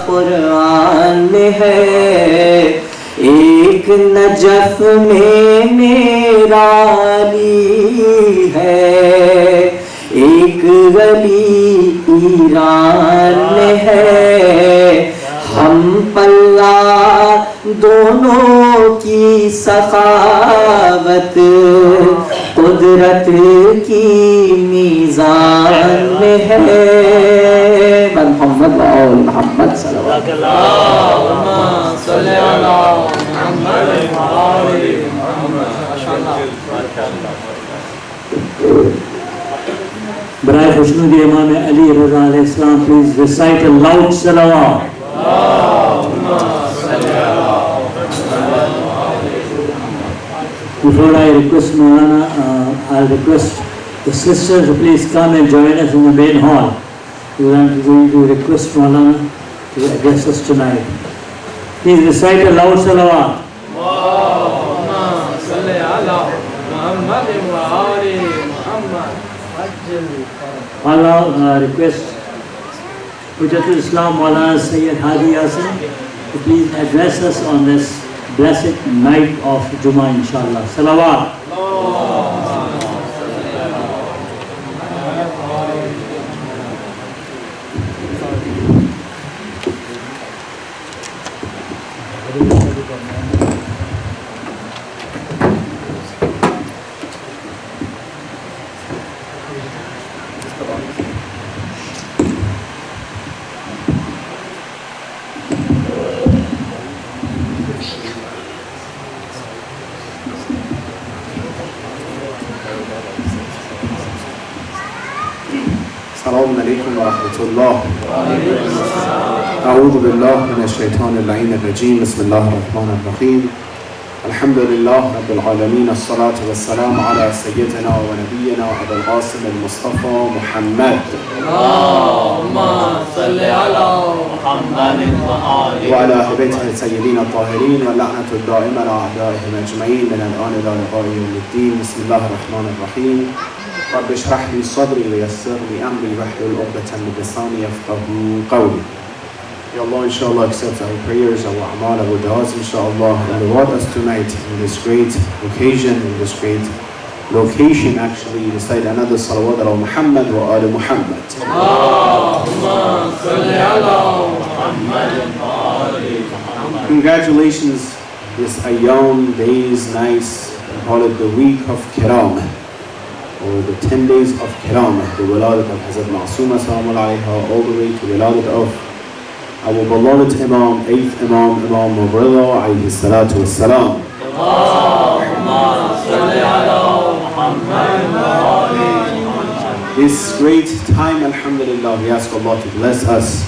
कुरान में है, एक नजफ में मेरा अली है, एक गली ईरान में है, हम पल्ला दोनों की सखावत कुदरत की मीज़ान में है। मोहम्मद और मोहम्मद बराए खुशनुदी इमाम अली रज़ा अलैहिस्सलाम, please recite a loud Salawat. Before I request Maulana, I'll request the sisters to please come and join us in the main hall. We are going to request Maulana to address us tonight. Please recite a loud salawat. Allah request Hujjatul Islam Maulana Sayyid Hadi Yasin to please address us on this blessed night of Jummah, inshallah. Salawat. السلام عليكم ورحمة الله. أعوذ بالله من الشيطان اللعين الرجيم. بسم الله الرحمن الرحيم. الحمد لله رب العالمين. الصلاة والسلام على سيدنا ونبينا أبي القاسم المصطفى محمد. اللهم صل على محمد وعلى أهل بيته السيدين الطاهرين واللعنة الدائمة على أعدائهم أجمعين من الآن إلى لقاء يوم الدين. بسم الله الرحمن الرحيم. رب اشرح لي صدري ويسر لي أمري واحلل عقدة من لساني يفقهوا قولي. Ya Allah, inshallah, accept our prayers, our amal, our du'as, inshallah, and reward us tonight in this great occasion, in this great location. Actually, recite another salawat ala Muhammad wa ala Muhammad. Allahumma salli ala Muhammad wa ala Muhammad. Congratulations, this ayyam, days, nights, we call it the week of Kiram, or the 10 days of Kiram, the wiladat of Hazrat Ma'sooma salamu alayha, all the way to wiladat of our beloved Imam, 8th Imam, Imam Mubrida alayhi salatu wassalam. This great time, alhamdulillah, we ask Allah to bless us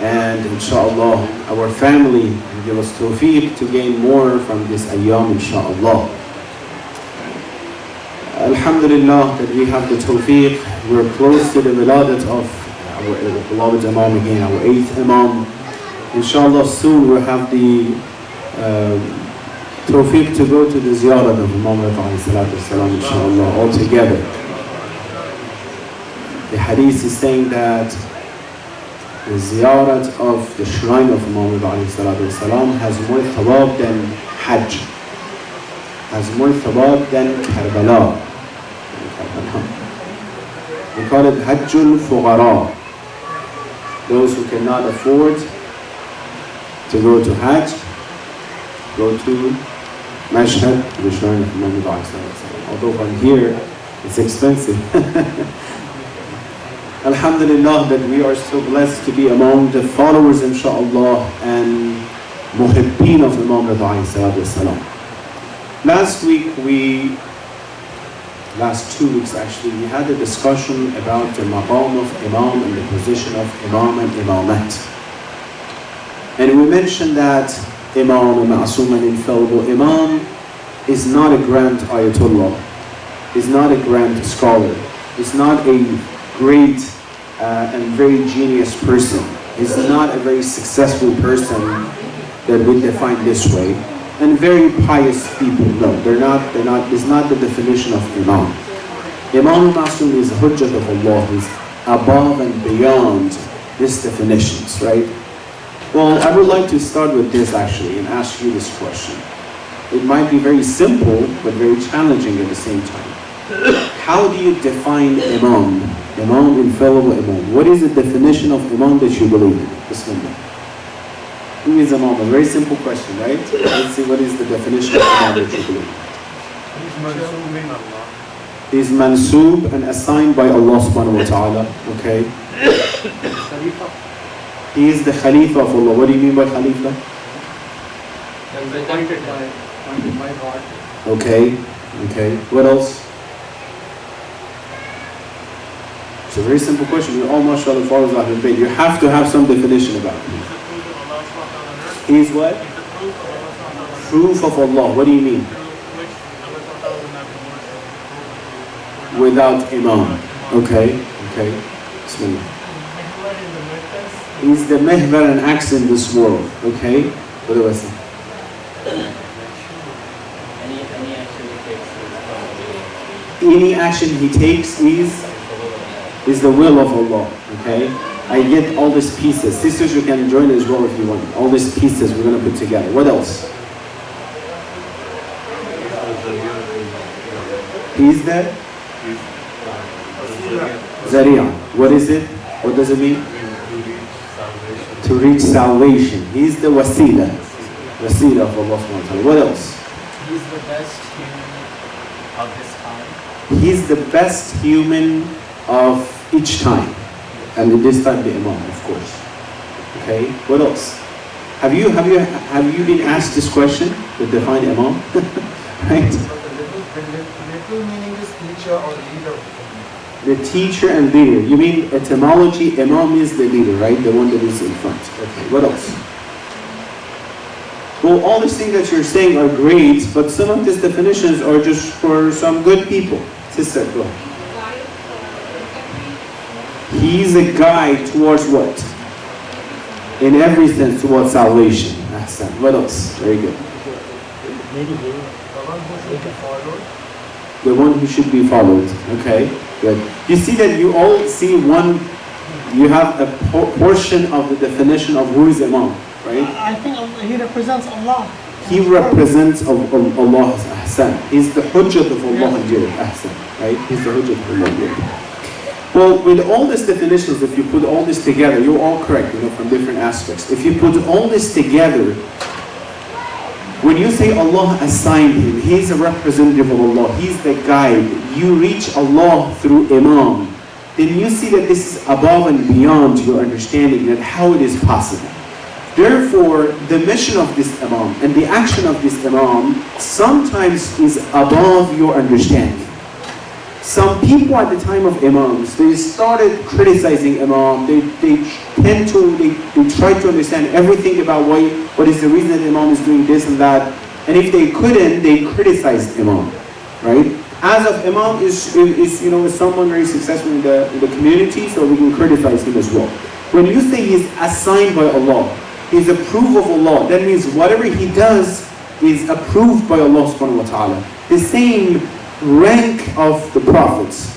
and inshallah our family and give us tawfiq to gain more from this ayyam, inshallah. Alhamdulillah that we have the tawfiq, we're close to the wiladat of our beloved Imam again, our 8th Imam. Inshallah soon we'll have the tawfiq to go to the ziyarat of Imam alayhi salatu wasalam, inshallah, all together. The hadith is saying that the ziyarat of the shrine of Imam alayhi salatu wasalam has more thawab than Hajj, has more thawab than Karbala. We call it Hajjul Fuqara. Those who cannot afford to go to Hajj, go to Mashhad, the shrine of Imam alayhi salatu wasalam. Although from here, it's expensive. Alhamdulillah that we are so blessed to be among the followers, inshaAllah, and muhibbeen of Imam alayhi salatu wasalam. Last 2 weeks actually, we had a discussion about the maqam of Imam and the position of Imam and Imamat. And we mentioned that Imam, Ma'soom and infallible Imam is not a grand ayatollah, is not a grand scholar, is not a great and very genius person, is not a very successful person that we define this way. And very pious people, no, it's not the definition of Imam. Imam Ma'soom is Hujjat of Allah, is above and beyond these definitions, right? Well, I would like to start with this actually and ask you this question. It might be very simple, but very challenging at the same time. How do you define Imam? Imam, infallible Imam. What is the definition of Imam that you believe in? Bismillah. Who is Imam? A very simple question, right? Let's see what is the definition of Imam that you believe in. He's mansoob and assigned by Allah subhanahu wa ta'ala. Okay. He is the Khalifa of Allah. What do you mean by Khalifa? Okay. Okay. What else? It's a very simple question. You're all mashallah follows Ahlul Bayt. You have to have some definition about it. He is what? Proof of Allah. What do you mean? Without Imam. Okay. Okay. Bismillah. He's the mehbar and acts in this world. Okay. What do I say? Any action he takes is the will of Allah. Okay. I get all these pieces. Sisters, you can join as well if you want. All these pieces we're going to put together. What else? He's the Zahra. What is it? What does it mean? To reach salvation. He's the wasila. Wasila of Allah subhanahu wa ta'ala. What else? He's the best human of his time. He's the best human of each time. And in this time the Imam, of course. Okay, what else? Have you been asked this question to define Imam? Right? The little meaning is teacher or leader. The teacher and leader. You mean etymology, Imam is the leader, right? The one that is in front. Okay, what else? Well, all these things that you're saying are great, but some of these definitions are just for some good people. Sister, go ahead. He's a guide towards what? In every sense, towards salvation. Ahsan. What else? Very good. The one who should be followed. Okay, good. You see that you all see one, you have a portion of the definition of who is Imam, right? I think he represents Allah. He represents of Allah. Ahsan. He's the hujjat of Allah in the earth. Ahsan. Right? He's the hujjat of Allah in the earth. Well, with all these definitions, if you put all this together, you're all correct, from different aspects. If you put all this together, when you say Allah assigned him, he's a representative of Allah, he's the guide, you reach Allah through Imam, then you see that this is above and beyond your understanding that how it is possible. Therefore, the mission of this Imam and the action of this Imam sometimes is above your understanding. Some people at the time of Imams, they started criticizing Imam. They try to understand everything about what is the reason that Imam is doing this and that. And if they couldn't, they criticized Imam, right? As of Imam is someone very successful in the community, so we can criticize him as well. When you say he's assigned by Allah, he's approved of Allah, that means whatever he does is approved by Allah subhanahu wa ta'ala. The same rank of the prophets,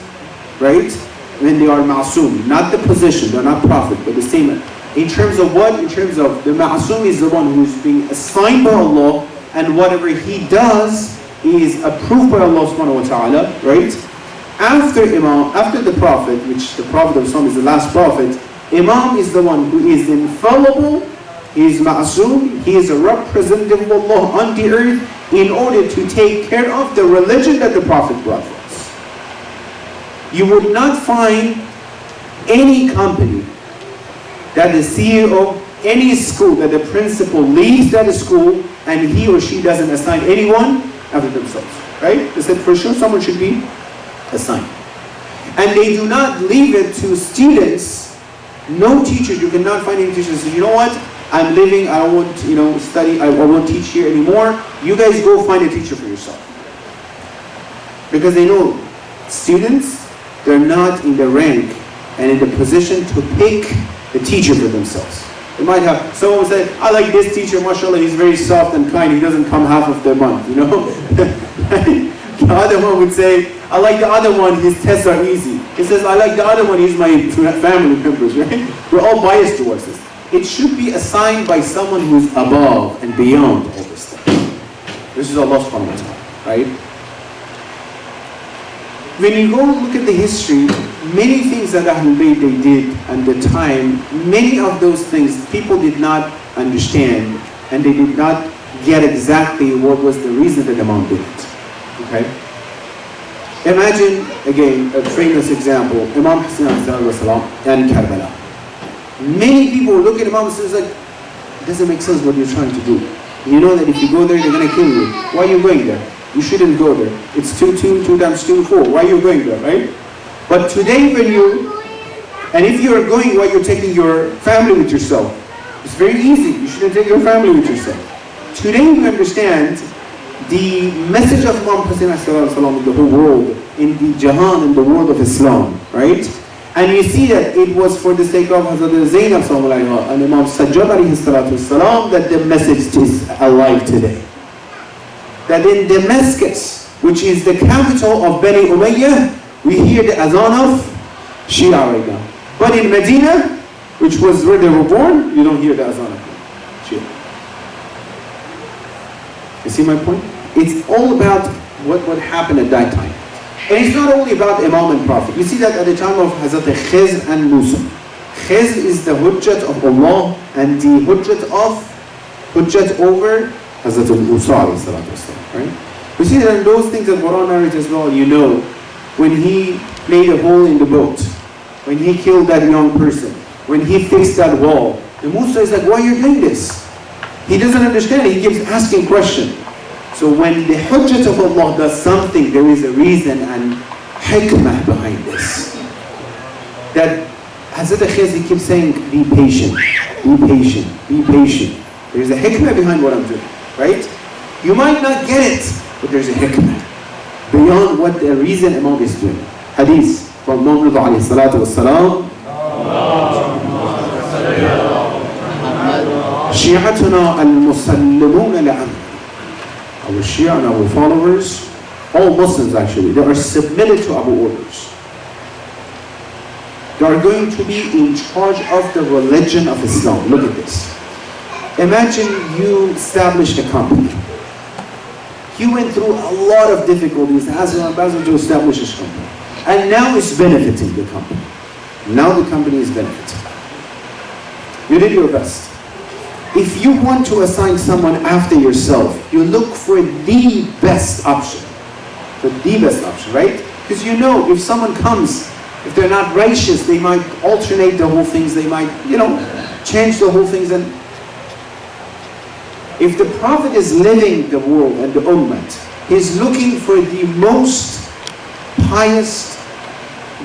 right? When they are ma'soom, not the position, they're not prophet, but the same. In terms of what? In terms of the ma'soom is the one who's being assigned by Allah, and whatever he does is approved by Allah subhanahu wa ta'ala, right? After Imam, after the prophet, which the prophet of Islam is the last prophet, Imam is the one who is infallible, he is ma'soom, he is a representative of Allah on the earth, in order to take care of the religion that the Prophet brought for us. You would not find any company that the CEO, any school, that the principal leaves that school and he or she doesn't assign anyone after themselves, right? They said for sure someone should be assigned. And they do not leave it to students. No teachers, you cannot find any teachers that say, you know what? I'm leaving, I won't study, I won't teach here anymore. You guys go find a teacher for yourself. Because they know students, they're not in the rank and in the position to pick a teacher for themselves. They might have, someone would say, I like this teacher, mashallah, he's very soft and kind, he doesn't come half of the month, The other one would say, I like the other one, his tests are easy. He says, I like the other one, he's my family members, right? We're all biased towards this. it should be assigned by someone who's above and beyond all this stuff. This is Allah subhanahu wa ta'ala, right? When you go look at the history, many things that Ahlul Bayt they did at the time, many of those things people did not understand and they did not get exactly what was the reason that Imam did it. Okay? Imagine, again, a famous example, Imam Hussein and Karbala. Many people look at Imam Hussein and say, it doesn't make sense what you're trying to do. You know that if you go there, they're going to kill you. Why are you going there? You shouldn't go there. It's 2 times 2, 4. Why are you going there, right? But today when and if you are going while you're taking your family with yourself, it's very easy. You shouldn't take your family with yourself. Today we understand the message of Imam Hussein in the whole world, in the Jahan, in the world of Islam, right? And you see that it was for the sake of Hazrat Zainab and Imam Sajjad that the message is alive today. That in Damascus, which is the capital of Bani Umayyah, we hear the azan of Shia right now. But in Medina, which was where they were born, you don't hear the azan of Shia. You see my point? It's all about what happened at that time. And it's not only about Imam and Prophet. You see that at the time of Hazrat Khizr and Musa. Khizr is the hujjat of Allah and the hujjat over Hazrat Musa, right? We see that in those things that Quran narrates as well, you know, when he made a hole in the boat, when he killed that young person, when he fixed that wall, and Musa is like, why are you doing this? He doesn't understand, he keeps asking questions. So when the hujjat of Allah does something, there is a reason and hikmah behind this. That Hazrat Khizr keeps saying, be patient, be patient, be patient. There's a hikmah behind what I'm doing, right? You might not get it, but there's a hikmah beyond what the reason Imam is doing. Hadith from Nabi alayhi salatu wassalam. Shi'atuna al-musallimun la'amr. Our Shia and our followers, all Muslims actually, they are submitted to our orders. They are going to be in charge of the religion of Islam. Look at this. Imagine you established a company. You went through a lot of difficulties as an ambassador to establish this company. And now it's benefiting the company. Now the company is benefiting. You did your best. If you want to assign someone after yourself, you look for the best option. For the best option, right? Because you know if someone comes, if they're not righteous, they might alternate the whole things, they might, change the whole things. And if the Prophet is living the world and the ummah, he's looking for the most pious,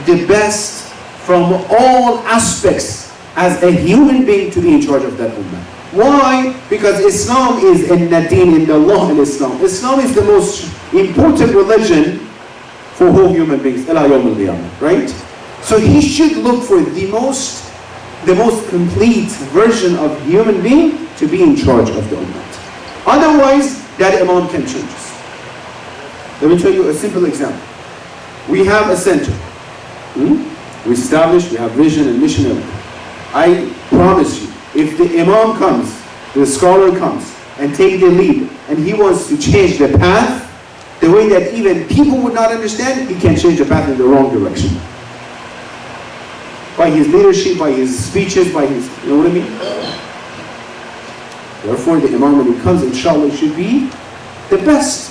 the best from all aspects as a human being to be in charge of that ummah. Why? Because Islam is in the deen, in the law in Islam. Islam is the most important religion for whole human beings, ila yawm al-qiyamah, right? So he should look for the most complete version of human being to be in charge of the ummah. Otherwise, that imam can change us. Let me tell you a simple example. We have a center. We established, we have vision and mission. I promise you, if the imam comes, the scholar comes, and take the lead, and he wants to change the path, the way that even people would not understand, he can change the path in the wrong direction. By his leadership, by his speeches, by his, you know what I mean? Therefore, the imam when he comes, inshallah, should be the best.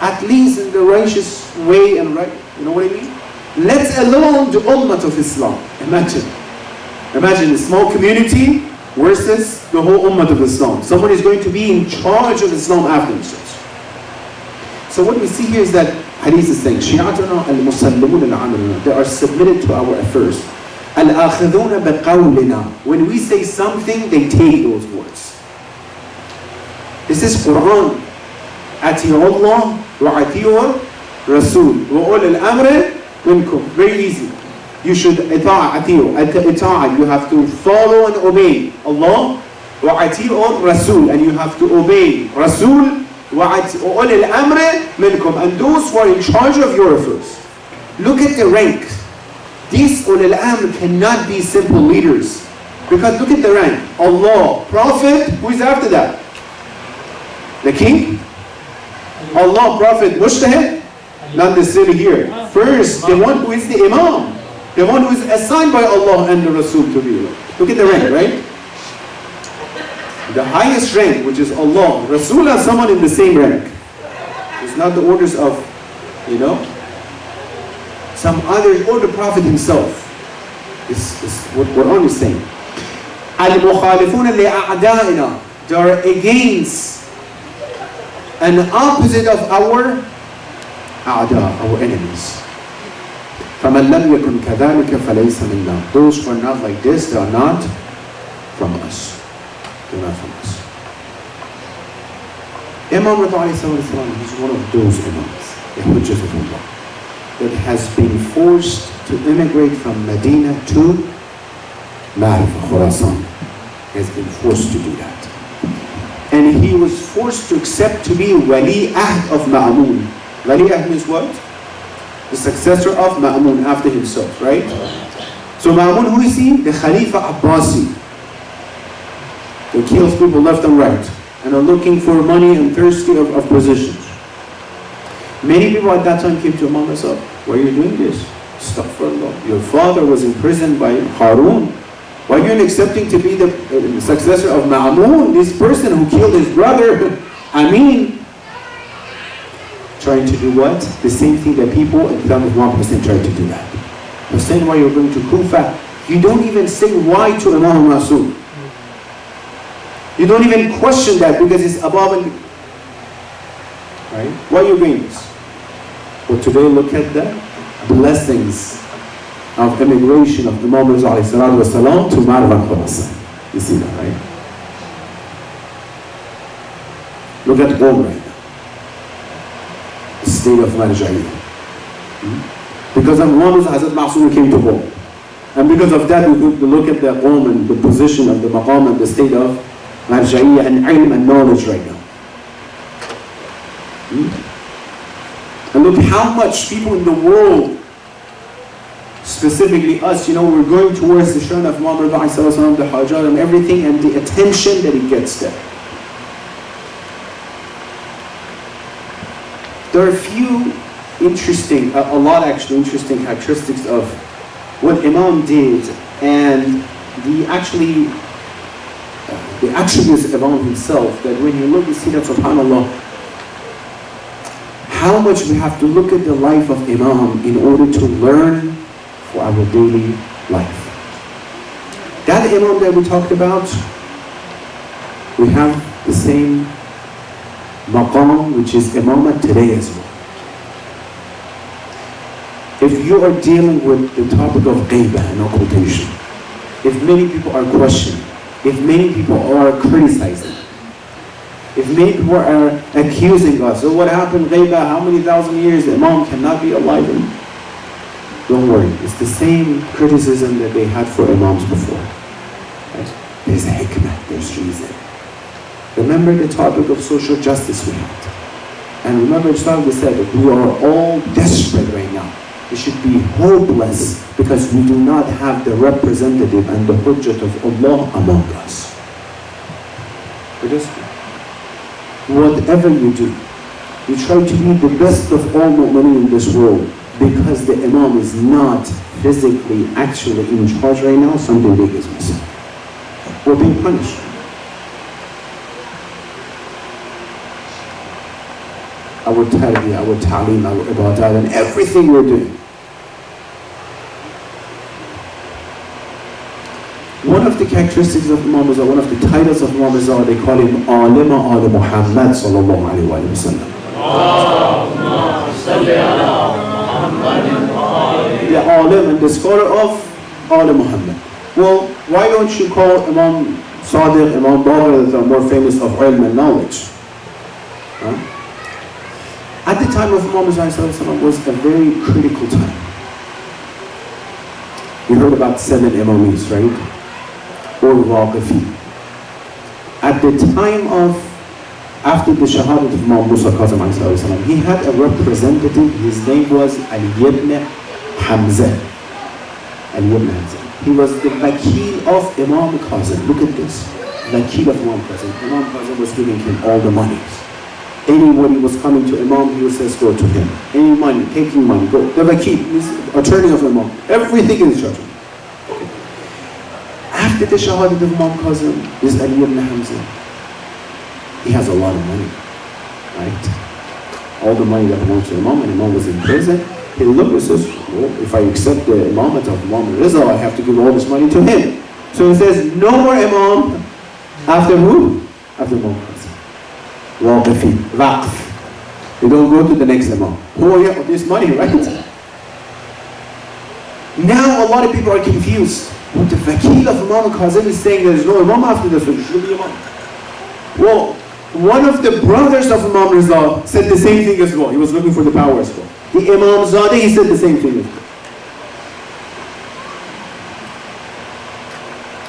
At least in the righteous way and right, you know what I mean? Let alone the ummah of Islam. Imagine a small community versus the whole ummah of Islam. Someone is going to be in charge of Islam after themselves. So what we see here is that Hadith is saying, Shi'atuna al-musallimun al-amruna. They are submitted to our affairs. Al-akhiduna biqawlina. When we say something, they take those words. This is Quran. Ati'u Allah wa ati'u Rasul wa ul al-amr minkum. Very easy. You should ati'u. You have to follow and obey Allah wa ati'u Rasul, and you have to obey Rasul wa ul al-amr minkum, and those who are in charge of your affairs. Look at the rank. These ul al-amr cannot be simple leaders. Because look at the rank. Allah, Prophet, who is after that? The king? Allah, Prophet, Mujtahid? Not necessarily here. First, the one who is the Imam. The one who is assigned by Allah and the Rasul to be. Look at the rank, right? The highest rank, which is Allah. Rasul and someone in the same rank. It's not the orders of, some others, or the Prophet himself. This is what Quran is saying. Al-Mukhalifun li'a'da'ina. They are against and opposite of our a'da, our enemies. فَمَنْ لَمْ يَكُنْ كَذَلِكَ فَلَيْسَ مِنَّا. Those who are not like this, they are not from us. They're not from us. Imam Rida is one of those imams, the Hujjat of Allah, that has been forced to immigrate from Medina to Ma'rifah, Khurasan. He has been forced to do that. And he was forced to accept to be Wali Ahd of Ma'mun. Wali Ahd means what? The successor of Ma'mun after himself, right? So Ma'mun, who is he? The Khalifa Abbasi. He kills people left and right and are looking for money and thirsty of positions. Many people at that time came to Imam and said, why are you doing this? Astaghfirullah. Your father was imprisoned by Harun. Why are you accepting to be the successor of Ma'mun, this person who killed his brother, Amin? Trying to do what? The same thing that people in the time of Imam Hussein tried to do that. Hussein, why you're going to Kufa? You don't even say why to Imam Rasul. You don't even question that because it's above and... Right? Why are you doing this? But today look at the blessings of immigration of Imam Rasul ﷺ to Marwan Khurasan. You see that, right? Look at Qom right now. The state of Marja'iyya. Because of Imam Hazrat Ma'soom came to Qom. And because of that, we look at the Qom and the position of the maqam and the state of Marja'iyya and ilm and knowledge right now. And look how much people in the world, specifically us, we're going towards the shrine of Imam Rida ﷺ, the hajjat and everything, and the attention that he gets there. There are a few interesting, a lot actually interesting characteristics of what Imam did and the attributes of Imam himself, that when you look, you see that, subhanAllah, how much we have to look at the life of Imam in order to learn for our daily life. That Imam that we talked about, we have the same maqam, which is Imamat today as well. If you are dealing with the topic of ghaibah and occultation, if many people are questioning, if many people are criticizing, if many people are accusing us, so what happened, ghaibah, how many thousand years the Imam cannot be alive? Don't worry, it's the same criticism that they had for Imams before. Right? There's a hikmah, there's reason. Remember the topic of social justice we had. And remember the topic we said that we are all desperate right now. It should be hopeless because we do not have the representative and the hujjat of Allah among us. We're desperate. Whatever you do, you try to be the best of all mu'mineen in this world, because the Imam is not physically actually in charge right now, something big is missing. We're being punished. Our tarbiyah, our ta'aleem, our ibadah, and everything we're doing. One of the characteristics of Imam Rizal, one of the titles of Imam Rizal, they call him Alima al Muhammad sallallahu alayhi wa sallam. The Alim and the scholar of Al Muhammad. Well, why don't you call Imam Sadiq, Imam Baqir, the more famous of ilm and knowledge? Huh? At the time of Imam Rizal was a very critical time. You heard about 7 Imamis, right? Or Waqifi. At the time of, after the Shahadat of Imam Musa Kazim, he had a representative, his name was Ali ibn Hamza. Ali ibn Hamza. He was the Vakil of Imam Kazim. Look at this. Vakil of Imam Kazim. Imam Kazim was giving him all the monies. Anybody was coming to Imam, he says, go to him. Any money, taking money, go. The Vakil, he's attorney of Imam. Everything is judgment. After the Shahadat of Imam Kazim is Ali ibn Hamza. He has a lot of money, right? All the money that belongs to Imam, and Imam was in prison. He looked and says, well, if I accept the Imamat of Imam Rizal, I have to give all this money to him. So he says, no more Imam. After who? After Imam Kazim. Waqifi, Waqf. You don't go to the next Imam. Who are you of this money, right? Now a lot of people are confused. What the Vakil of Imam Kazim is saying, there is no Imam after this, so there should be Imam. Well, one of the brothers of Imam Rizal said the same thing as well. He was looking for the power as well. The Imam Zadeh, he said the same thing as well.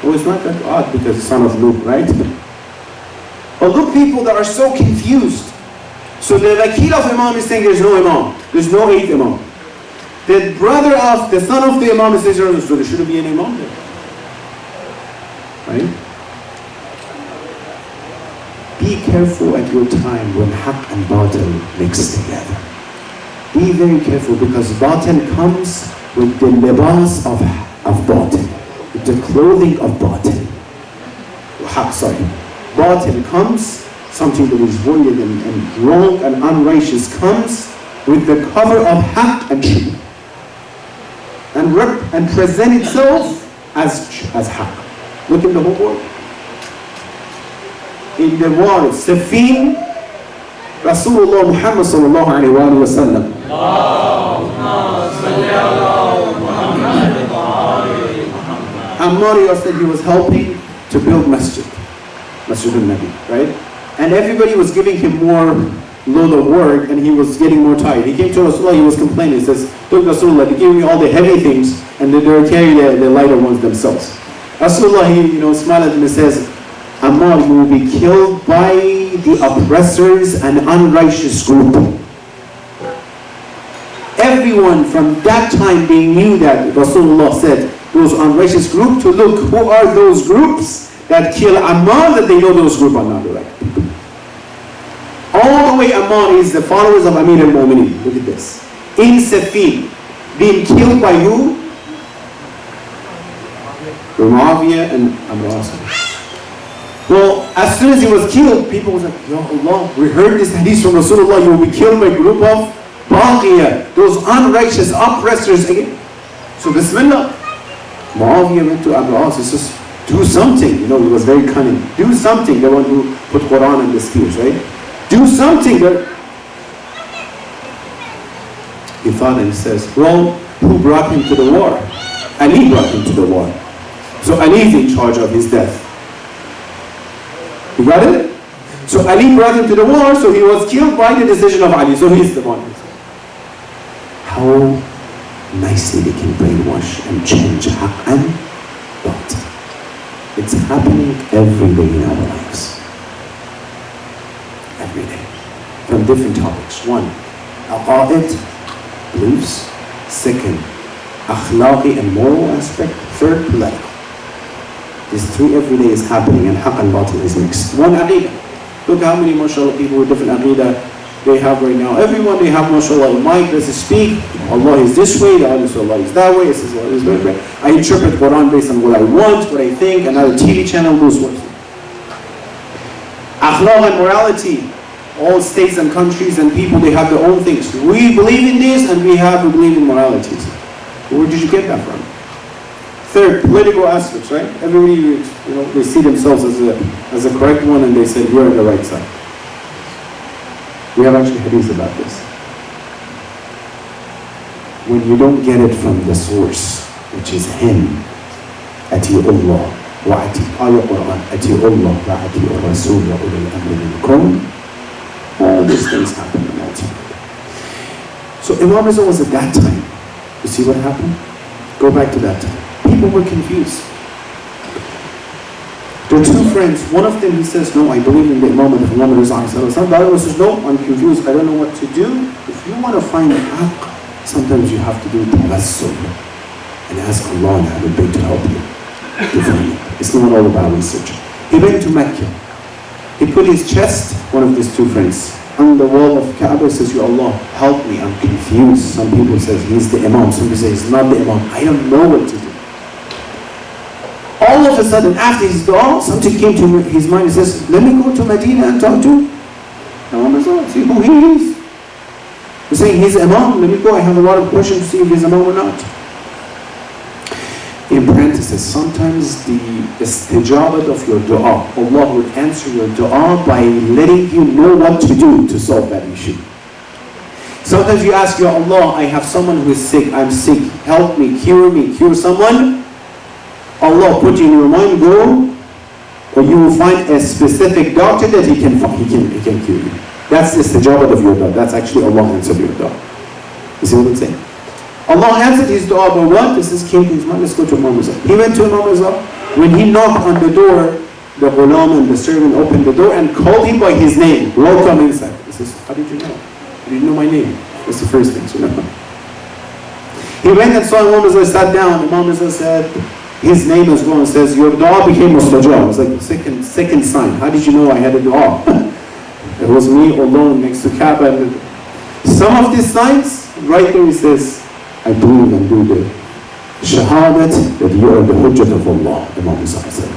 Well, it's not that odd because the son of Luke, right? But look, people that are so confused. So the Vakil of Imam is saying there's no Imam. There's no 8th Imam. The brother of, the son of the Imam says so there shouldn't be an Imam there. Right? Be careful at your time when Haqq and Batil mix together. Be very careful because Batil comes with the libas of Batil, with the clothing of Batil. Haqq, sorry. Batil comes, something that is voided and wrong and unrighteous comes with the cover of Haqq and truth. And present itself as Haqq. Look in the whole world. In the war, Safin, Rasulullah Muhammad sallallahu alayhi wa sallam. Ammar said he was helping to build Masjid al-Nabi, right? And everybody was giving him more load of work and he was getting more tired. He came to Rasulullah, he was complaining. He says, look Rasulullah, they give me all the heavy things and they carry the lighter ones themselves. Rasulullah, he smiled at him and says, Ammar, you will be killed by the oppressors and unrighteous group. Everyone from that time, they knew that Rasulullah said, those unrighteous group, to look, who are those groups that kill Ammar, that they know those groups are not the right people. All the way Ammar is the followers of Amir al-Mu'mineen. Look at this. In Safin, being killed by who? Muawiyah and Amr Asad. Well, as soon as he was killed, people was like, Ya Allah, we heard this hadith from Rasulullah, you will be killed by a group of Baghiyah, those unrighteous oppressors again. So Bismillah. Muawiyah went to Amr Asad, he says, do something. He was very cunning. Do something. The one who put Quran in the spears, right? Do something. He thought and he says, well, who brought him to the war? Ali brought him to the war. So Ali is in charge of his death. You got it? So Ali brought him to the war, so he was killed by the decision of Ali. So he's the one. How nicely they can brainwash and change Haqq and Batil. It's happening every day in our lives. Every day. From different topics. One, aqa'id, beliefs. Second, akhlaqi and moral aspect. Third, political. These three every day is happening and Haqq and Batil is mixed. One, aqidah. Look how many, mashallah, people with different aqidah they have right now. Everyone they have, mashallah, a mic, does speak. Allah is this way, the other Allah is that way, this is Allah is that way. I interpret Quran based on what I want, what I think, another TV channel goes what. Akhlaq and morality. All states and countries and people, they have their own things. We believe in this and we believe in moralities. Where did you get that from? Third, political aspects, right? Everybody, they see themselves as a correct one and they say, you're on the right side. We have actually hadith about this. When you don't get it from the source, which is him, ati'ullah wa ati'u Quran, ati'ullah wa ati'u Rasul wa ulil amri minkum. All these things happen in that time. So Imam Rizal was at that time. You see what happened? Go back to that time. People were confused. There are two friends. One of them, he says, no, I believe in the Imam of Imam Rizal. The other one says, no, I'm confused. I don't know what to do. If you want to find Haqq, sometimes you have to do tawassul. and ask Allah and Ahlul Bayt to help you to find it. It's not all about research. He went to Mecca. He put his chest, one of his two friends, on the wall of Kaaba. Says, Ya Allah, help me, I'm confused. Some people say he's the Imam, some people say he's not the Imam. I don't know what to do. All of a sudden, after his dua, something came to his mind. He says, let me go to Medina and talk to Imam, see who he is. He's saying he's Imam, let me go. I have a lot of questions to see if he's Imam or not. In parentheses, sometimes the istijabat of your dua, Allah will answer your dua by letting you know what to do to solve that issue. Sometimes you ask, Ya Allah, I have someone who is sick, I'm sick, help me, cure someone. Allah put in your mind, go, or you will find a specific doctor that he can cure you. That's the istijabat of your dua. That's actually Allah answered your dua. You see what I'm saying? Allah answered his dua, but what? This came to his mind, let's go to Imam Rizal. He went to Imam Rizal. When he knocked on the door, the ghulam and the servant opened the door and called him by his name. Welcome inside. He says, how did you know? How did you know my name? That's the first thing, you know. He went and saw Imam Rizal, sat down. Imam Rizal said, his name as well, and says, your dua became mustajab. It was like the second sign. How did you know I had a dua? It was me alone next to Kaaba. Some of these signs, right there he says, I believe and do the shahadat that you are the hujjat of Allah, Imam Rizal said.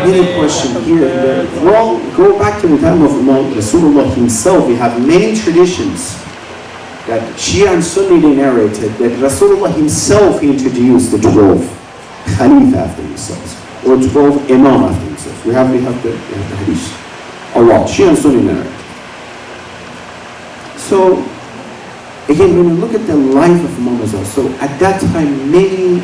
Any question here and there? Well, go back to the time of Imam Rasulullah himself. We have many traditions that Shia and Sunni they narrated that Rasulullah himself introduced the 12 Khalif after themselves, or 12 Imam after themselves. We have the hadith. Allah, Shia and Sunni narrate. So, again, when you look at the life of Imam Rizal, so at that time many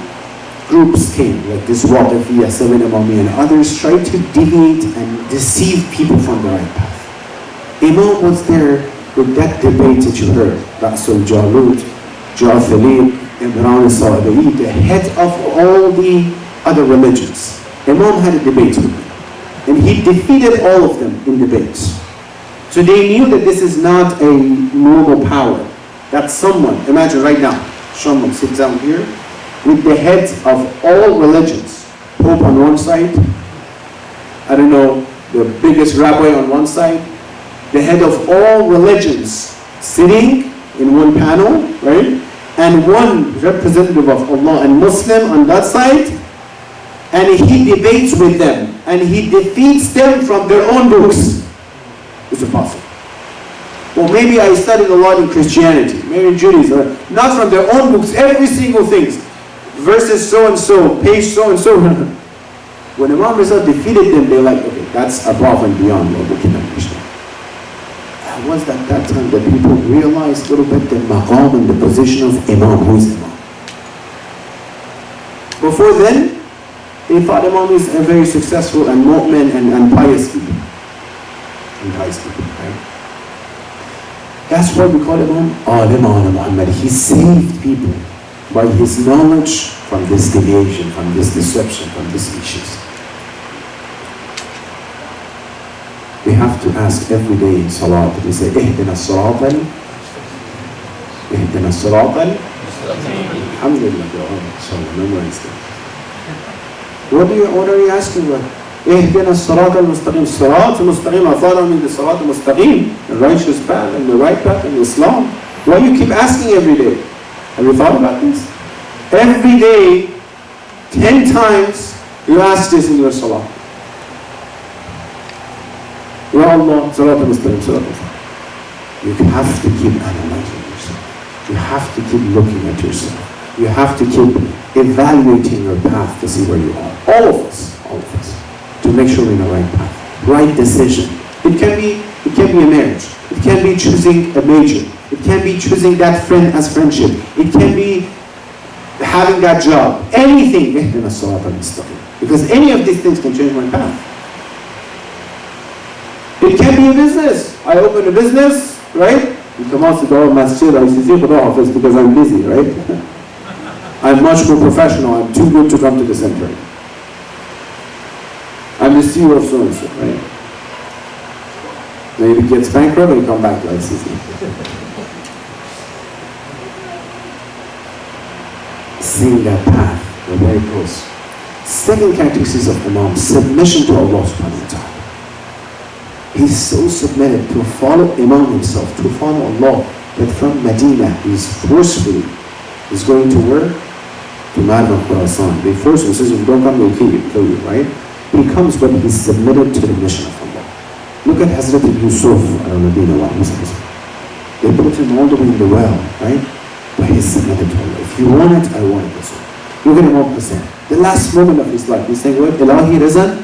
groups came, like this Waqifiyya, Seven Imami, and others tried to deviate and deceive people from the right path. Imam was there with that debate that you heard, Rasul Jalut, Ja'fali, Imran al-Sa'dawi, the head of all the other religions. Imam had a debate with them, and he defeated all of them in debates. So they knew that this is not a normal power. That someone, imagine right now, someone sits down here with the heads of all religions. Pope on one side, I don't know, the biggest rabbi on one side, the head of all religions sitting in one panel, right? And one representative of Allah and Muslim on that side, and he debates with them, and he defeats them from their own books. It's impossible. Well, maybe I studied a lot in Christianity, maybe in Judaism, not from their own books, every single thing. Verses so-and-so, page so-and-so. When Imam Rizal defeated them, they're like, okay, that's above and beyond what we can understand. And was at that time that people realized a little bit the maqam and the position of Imam, who is Imam. Before then, they thought Imam is a very successful and mu'min and pious people. Right? That's why we call him Alim ala Muhammad. He saved people by his knowledge from this deviation, from this deception, from these issues. We have to ask every day in Salat, we say, Ihdina as-sirata Ihdina as-sirata Alhamdulillah, so memorize that. What are you asking about? اهدنا الصراط المستقيم. الصراط المستقيم, I thought I mean the صراط المستقيم, the righteous path and the right path in Islam. Why you keep asking every day? Have you thought about this? Every day, 10 times, you ask this in your salah. Ya Allah, صراط المستقيم, صراط المستقيم. You have to keep analyzing yourself. You have to keep looking at yourself. You have to keep evaluating your path to see where you are. All of us. To make sure we're in the right path. Right decision. It can be a marriage. It can be choosing a major. It can be choosing that friend as friendship. It can be having that job. Anything. Because any of these things can change my path. It can be a business. I open a business, right? You come out to the masjid, I see the office because I'm busy, right? I'm much more professional. I'm too good to come to the center. I'm the CEO of so-and-so, right? Maybe it gets bankrupt and come back to ICC. seeing that path. They're very close. Second characteristic of Imam, submission to Allah subhanahu wa ta'ala. He's so submitted to follow Imam himself, to follow Allah, that from Medina, he's forcefully, he's going to where? To Madinah Khurasan. They force him, says, if you don't come, they'll kill you, right? He comes, but he's submitted to the mission of Allah. Look at Hazrat Yusuf al-Nabina. They put him all the way in the well, right? But he's submitted to Allah. If you want it, I want it. Look at him all percent. The last moment of his life, he's saying, what? Ilahi Rizan?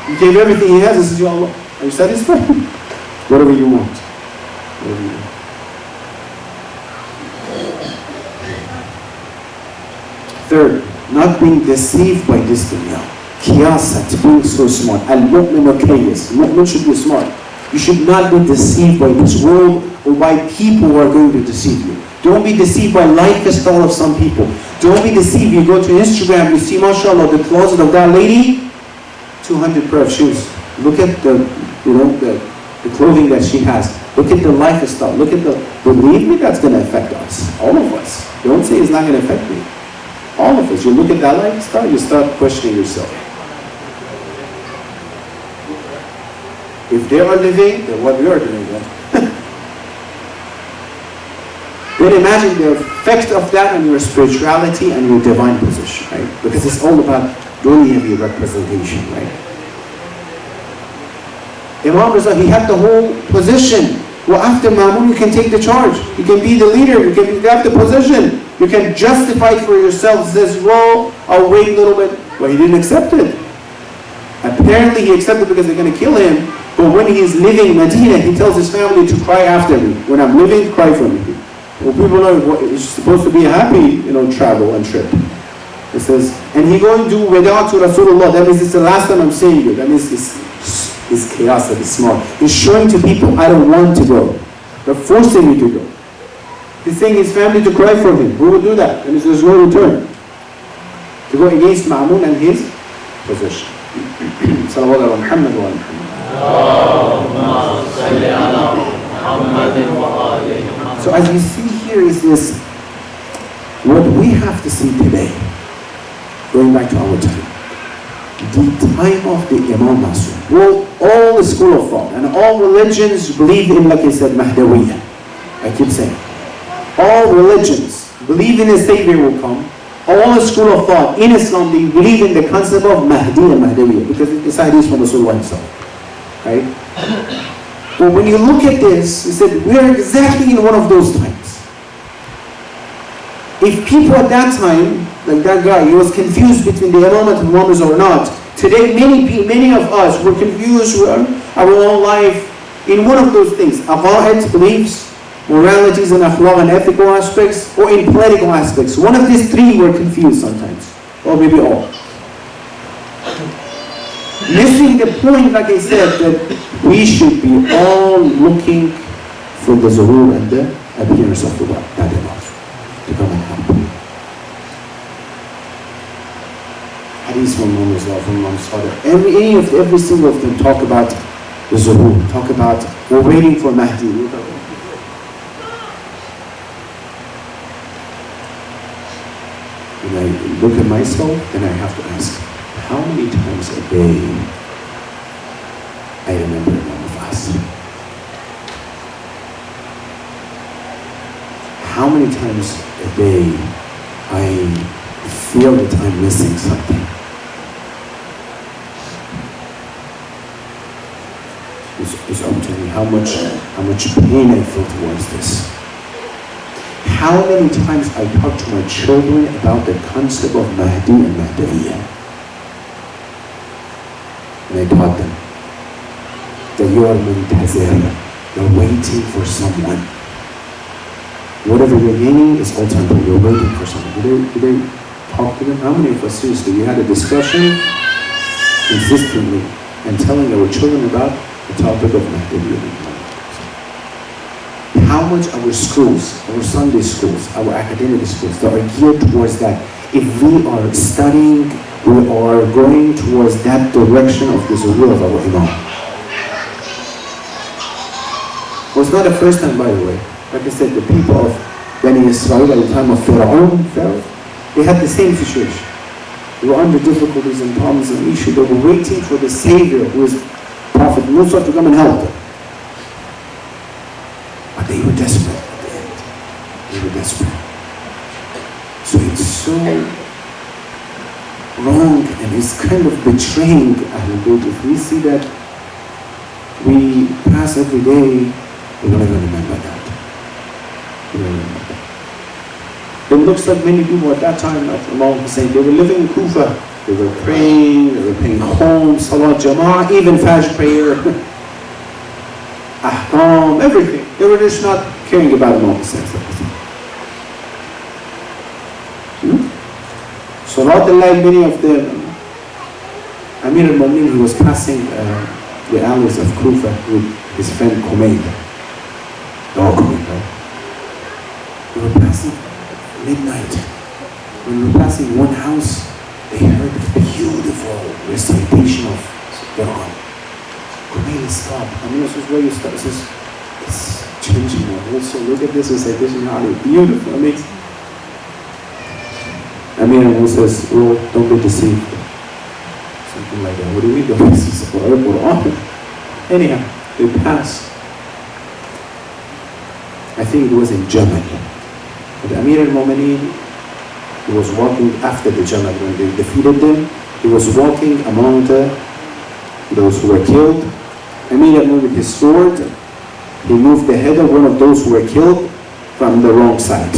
He gave everything he has, this is your Allah. Are you satisfied? Whatever you want. Whatever you want. Third, not being deceived by this dunya. Qiyasat, being so smart. Al-mu'min kayyas. Mu'min should be smart. You should not be deceived by this world or by people who are going to deceive you. Don't be deceived by lifestyle of some people. Don't be deceived. You go to Instagram, you see, mashallah, the closet of that lady, 200 pair of shoes. Look at the clothing that she has. Look at the lifestyle. Look at the, believe me, that's going to affect us. All of us. Don't say it's not going to affect me. All of us. You look at that lifestyle, you start questioning yourself. If they are living, then what we are doing then? Then imagine the effect of that on your spirituality and your divine position, right? Because it's all about dunya representation, right? Imam Rizal, he had the whole position. Well, after Mamun, you can take the charge. You can be the leader. You can have the position. You can justify for yourself this role. I'll wait a little bit. Well, he didn't accept it. Apparently, he accepted because they're going to kill him. But when he is living in Medina, he tells his family to cry after me. When I'm living, cry for me. Well, people know it's supposed to be a happy, travel and trip. It says, and he going to do without to Rasulullah. That means it's the last time I'm seeing you. That means it's chaos, it's smart. He's showing to people, I don't want to go. They're forcing me to go. He's saying his family to cry for him. Who would do that? And there's no return. To go against Ma'mun and his position. Salawat ala Muhammad wa ala Muhammad. So as you see here is this, what we have to see today, going back to our time, the time of the Imam Masum. Well, all the school of thought and all religions believe in, like I said, Mahdawiyah. I keep saying. All religions believe in a Savior will come. All the school of thought in Islam, they believe in the concept of Mahdi and Mahdawiyah because it's hadith from Rasulullah himself. Right? But when you look at this, he said, we are exactly in one of those times. If people at that time, like that guy, he was confused between the Imamat and Muhammad or not. Today, many of us were confused our whole life in one of those things. Aqa'id, beliefs, moralities and akhlaq and ethical aspects, or in political aspects. One of these three were confused sometimes, or maybe all. Missing the point, like I said, that we should be all looking for the zuhur and the appearance of the one, that Imam, to come and help. Hadith from Imam Rizal, from Imam Zahra. Every single of them talk about the zuhur, talk about, we're waiting for Mahdi. When I look at myself, then I have to ask, how many times a day I remember Imam Fast? How many times a day I feel that I'm missing something? It's up to me how much pain I feel towards this. How many times I talk to my children about the concept of Mahdi and Mahdawiyah. And I taught them that you are muntazir, you're waiting for someone. Whatever you're gaining is all temporary, you're waiting for someone. Did they talk to them? How many of us seriously, we had a discussion consistently and telling our children about the topic of Mahdawiyah? How much our schools, our Sunday schools, our academic schools, that are geared towards that. If we are studying, we are going towards that direction of the zuhur of our Imam. Well, it's not the first time, by the way. Like I said, the people of Bani Israel at the time of Pharaoh, they had the same situation. They were under difficulties and problems and issues. They were waiting for the Savior, who is Prophet Musa, to come and help them. But they were desperate at the end. They were desperate. So it's so wrong and it's kind of betraying Ahlul Bayt. If we see that we pass every day, we're not going to remember that. It looks like many people at that time, like Imam Hussein, they were living in Kufa. They were praying, they were paying home, Salat Jama'ah, even Fajr prayer, Ahkam, everything. They were just not caring about Imam Hussein. Salat al-Layl, many of them, Amir al-Mu'min, who was passing the alleys of Kufa with his friend Kumail. They were passing midnight. When we were passing one house, they heard a beautiful recitation of Quran. Kumail stopped. Amir says, where you stop? He says, it's changing my whole soul. Look at this recitation, how beautiful, amazing. Amir says, well, don't be deceived. Something like that. What do you mean don't be deceived? Quran. Anyhow, they passed. I think it was in Jamal. But Amir al-Mu'mineen, he was walking after the Jamal. When they defeated them, he was walking among those who were killed. Amir al-Mu'mineen with his sword, he moved the head of one of those who were killed from the wrong side.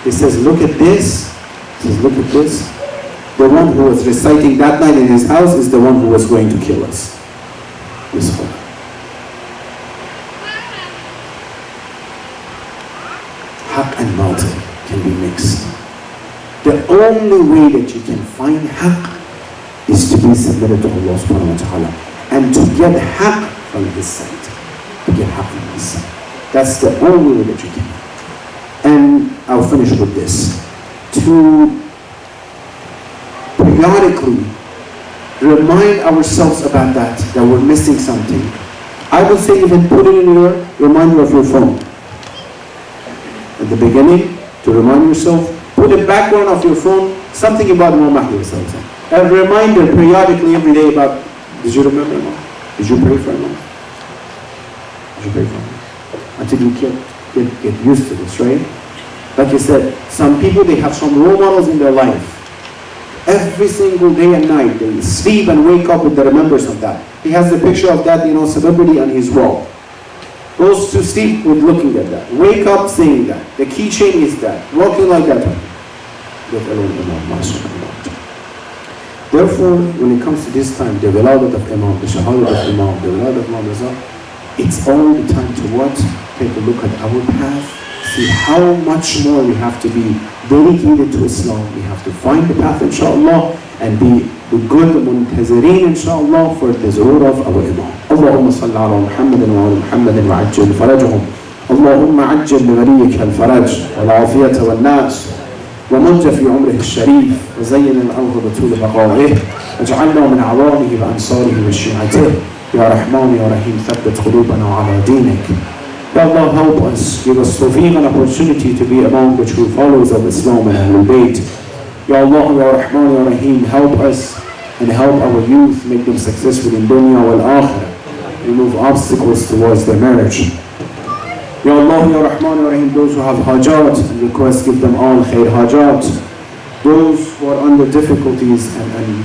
He says, look at this. He says, look at this. The one who was reciting that night in his house is the one who was going to kill us. This one. Haqq and batil can be mixed. The only way that you can find haqq is to be submitted to Allah subhanahu wa ta'ala and to get haqq from His side. To get haqq from His side. That's the only way that you can. And I'll finish with this. To periodically remind ourselves about that we're missing something. I would say even put it in your reminder of your phone. At the beginning, to remind yourself, put a background of your phone, something about Muhammad. A reminder periodically every day about, did you remember Imam? Did you pray for Imam? Did you pray for him? Until you get used to this, right? Like you said, some people, they have some role models in their life. Every single day and night, they sleep and wake up with the remembrance of that. He has the picture of that, celebrity on his wall. Goes to sleep with looking at that. Wake up saying that. The keychain is that. Walking like that. Let alone Imam. Therefore, when it comes to this time, the wiladat of Imam, the shahadat of Imam, the wiladat of Imam Raza, it's all the time to what? Take a look at our path. See how much more we have to be dedicated to Islam. We have to find the path, inshaAllah, and be the good muntazireen, inshaAllah, for the zuhur of our Imam. Allahumma salli ala Muhammadin wa ala Muhammadin wa ajjal farajahum. Allahumma ajjal li waliyika al-faraj wal-afiyata wal-nas wa manja fi umrihi al-sharif wa zayyin al-arda batul baqa'ih waj'alna min awamihi wa ansarihi wa shi'atih ya Rahman ya Rahim thabbat qulubana ala dinik. Ya Allah, help us, give us tawfiq and opportunity to be among the true followers of Islam and Ahlul Bayt. Ya Allah, Ya Rahman, Ya Rahim, help us and help our youth, make them successful in dunya wal akhirah, remove obstacles towards their marriage. Ya Allah, Ya Rahman, Ya Rahim, those who have hajat and requests, give them all khair hajat. Those who are under difficulties and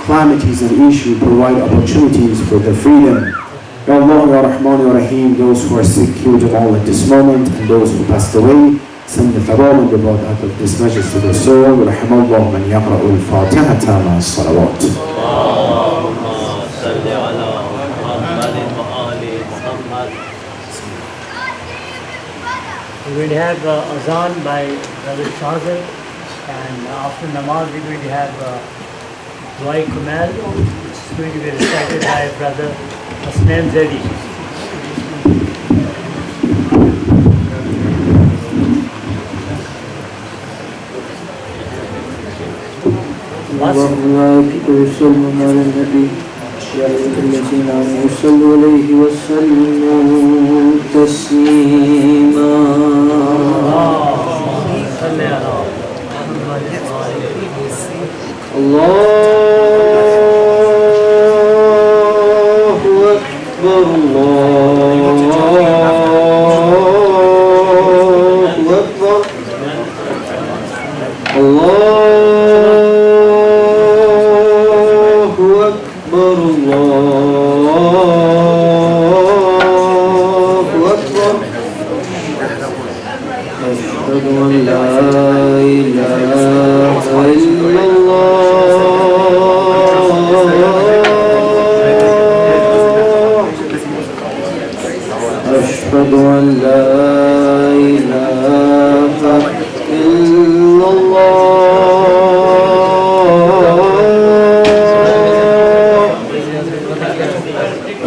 calamities and issues, provide opportunities for their freedom. Ya Allah, Ya Rahman, Ya Rahim, those who are sick, heal them all at this moment, and those who passed away, send the thabab and the barakah of this message to their soul. ورحم الله من يقرأ الفاتحة مع الصلوات. We will have azan by Brother Shazal, and after namaz we will have Dua Kumal, which is going to be recited by Brother Asnan Zedi. اللهم بارك وسلم على النبي يا أيها الذين آمنوا صلوا عليه وسلموا تسليما. الله أكبر الله أكبر الله أكبر الله أكبر. أشهد أن لا إله إلا الله. أشهد أن لا إله إلا الله.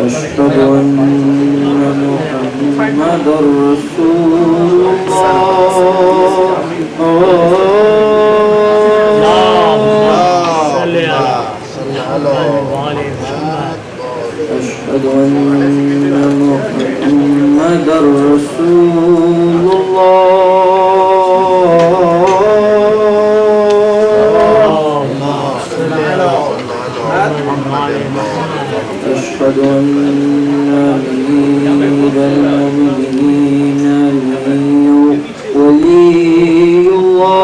أشهد أن محمدا رسول الله. أشهد أن محمدا رسول الله. أشهد أن أمير المؤمنين ولي الله.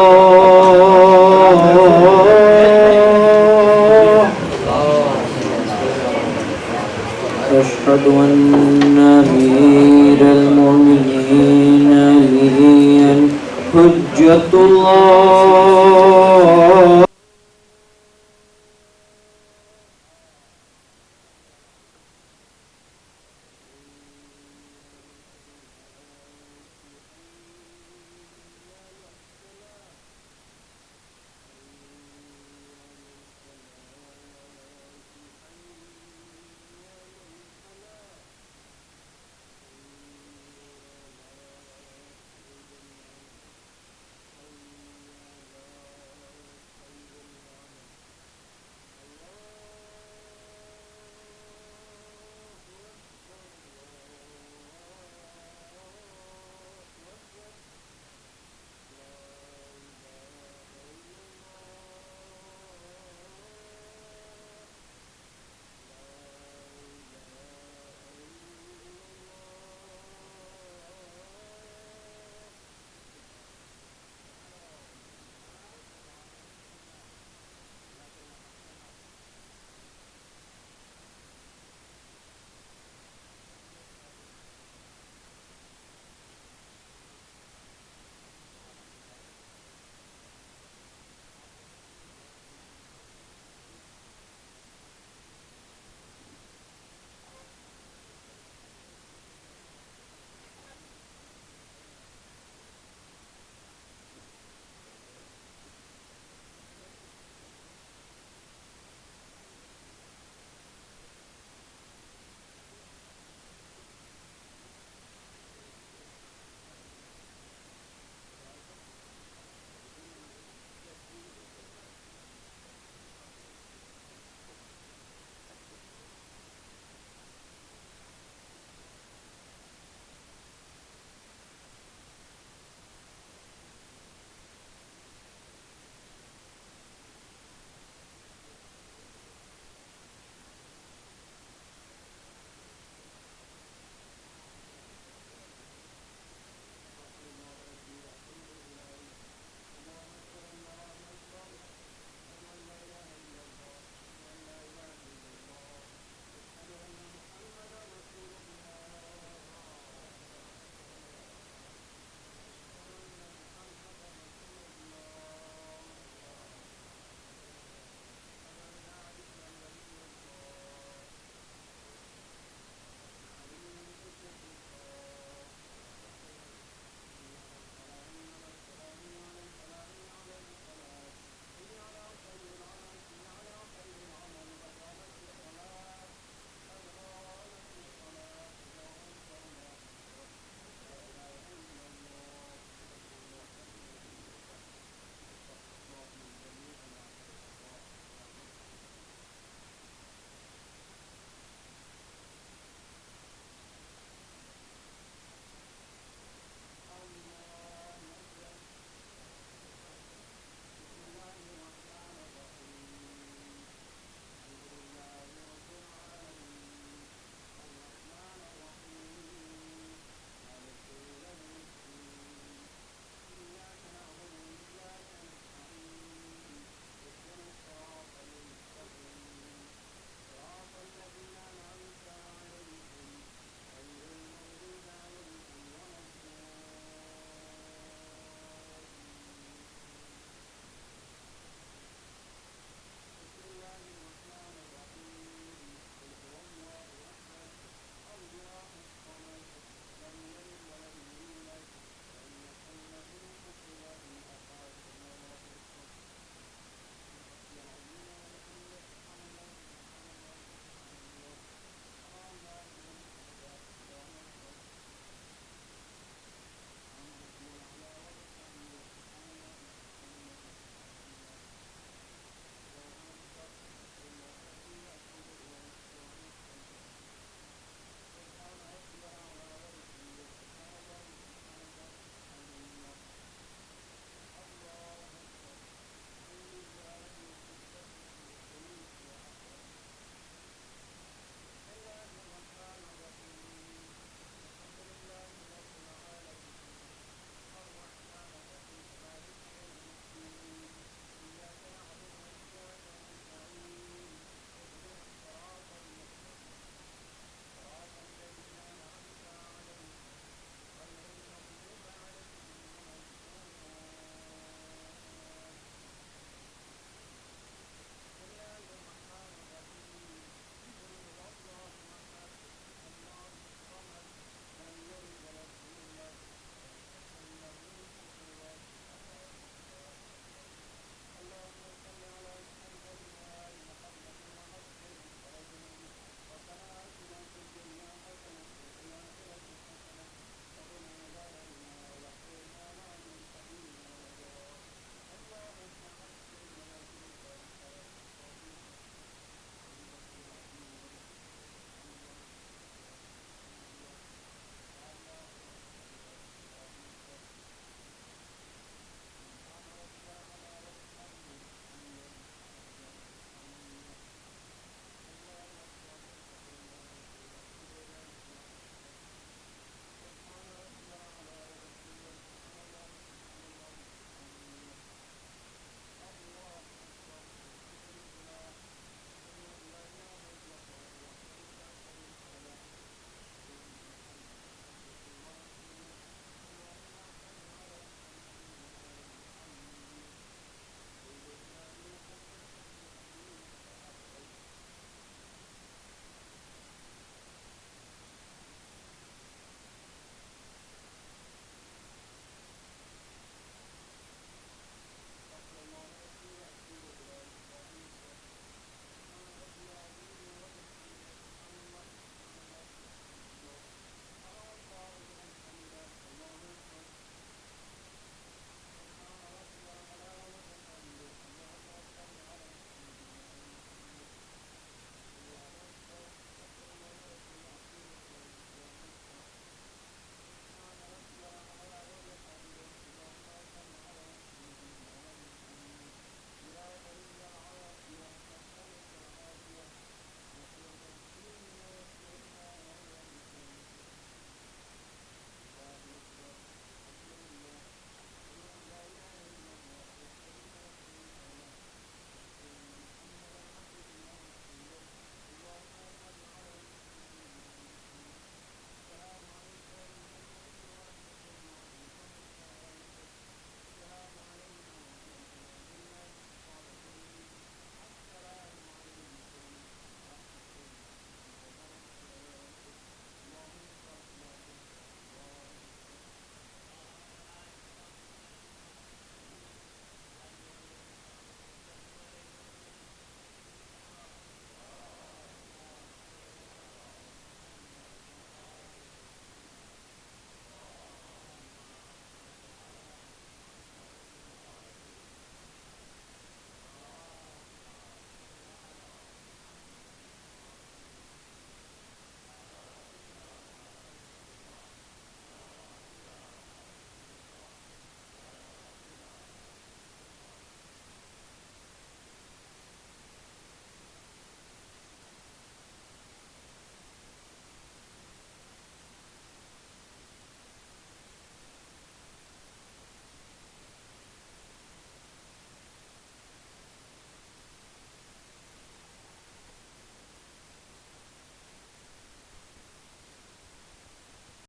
أشهد أن أمير المؤمنين عليا حجة الله.